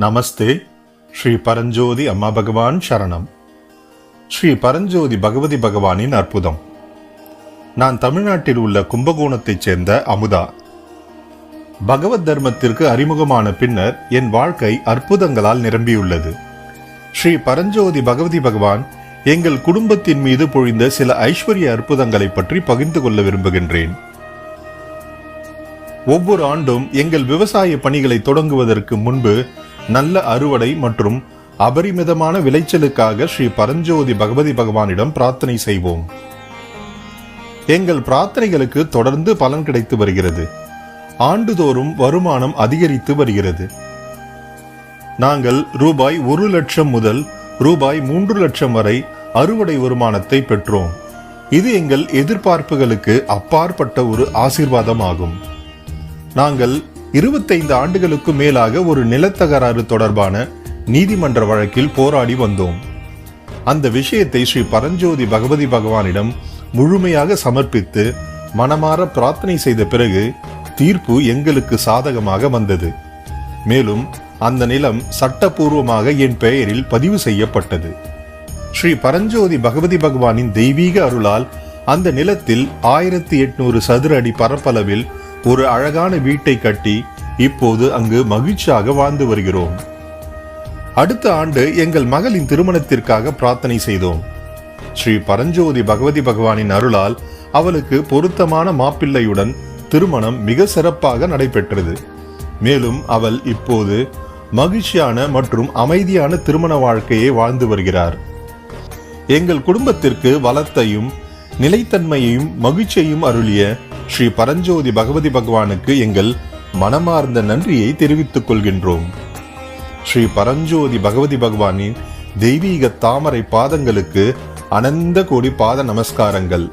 நமஸ்தே. ஸ்ரீ பரஞ்சோதி அம்மா பகவான் சரணம். ஸ்ரீ பரஞ்சோதி பகவதி பகவானின் அற்புதம். நான் தமிழ்நாட்டில் உள்ள கும்பகோணத்தைச் சேர்ந்த அமுதா. பகவத் தர்மத்திற்கு அறிமுகமான பின்னர் என் வாழ்க்கை அற்புதங்களால் நிரம்பியுள்ளது. ஸ்ரீ பரஞ்சோதி பகவதி பகவான் எங்கள் குடும்பத்தின் மீது பொழிந்த சில ஐஸ்வர்ய அற்புதங்களை பற்றி பகிர்ந்து கொள்ள விரும்புகின்றேன். ஒவ்வொரு ஆண்டும் எங்கள் விவசாய பணிகளை தொடங்குவதற்கு முன்பு நல்ல அறுவடை மற்றும் அபரிமிதமான விளைச்சலுக்காக ஸ்ரீ பரஞ்சோதி பகவதி பகவானிடம் பிரார்த்தனை செய்வோம். எங்கள் பிரார்த்தனைகளுக்கு தொடர்ந்து பலன் கிடைத்து வருகிறது. ஆண்டுதோறும் வருமானம் அதிகரித்து வருகிறது. நாங்கள் ரூபாய் 1 லட்சம் முதல் ரூபாய் 3 லட்சம் வரை அறுவடை வருமானத்தை பெற்றோம். இது எங்கள் எதிர்பார்ப்புகளுக்கு அப்பாற்பட்ட ஒரு ஆசீர்வாதம் ஆகும். நாங்கள் 25 ஆண்டுகளுக்கு மேலாக ஒரு நிலத்தகராறு தொடர்பான நீதிமன்ற வழக்கில் போராடி வந்தோம். அந்த விஷயத்தை ஸ்ரீ பரஞ்சோதி பகவதி பகவானிடம் முழுமையாக சமர்ப்பித்து மனமாற பிரார்த்தனை செய்த பிறகு தீர்ப்பு எங்களுக்கு சாதகமாக வந்தது. மேலும் அந்த நிலம் சட்டபூர்வமாக என் பெயரில் பதிவு செய்யப்பட்டது. ஸ்ரீ பரஞ்சோதி பகவதி பகவானின் தெய்வீக அருளால் அந்த நிலத்தில் 1800 சதுர அடி பரப்பளவில் ஒரு அழகான வீட்டை கட்டி இப்போது அங்கு மகிழ்ச்சியாக வாழ்ந்து வருகிறோம். அடுத்த ஆண்டு எங்கள் மகளின் திருமணத்திற்காக பிரார்த்தனை செய்தோம். ஸ்ரீ பரஞ்சோதி பகவதி பகவானின் அருளால் அவளுக்கு பொருத்தமான மாப்பிள்ளையுடன் திருமணம் மிக சிறப்பாக நடைபெற்றது. மேலும் அவள் இப்போது மகிழ்ச்சியான மற்றும் அமைதியான திருமண வாழ்க்கையை வாழ்ந்து வருகிறார். எங்கள் குடும்பத்திற்கு வளத்தையும் நிலைத்தன்மையையும் மகிழ்ச்சியையும் அருளிய ஸ்ரீ பரஞ்சோதி பகவதி பகவானுக்கு எங்கள் மனமார்ந்த நன்றியை தெரிவித்துக் கொள்கின்றோம். ஸ்ரீ பரஞ்சோதி பகவதி பகவானின் தெய்வீக தாமரை பாதங்களுக்கு அனந்த கோடி பாத நமஸ்காரங்கள்.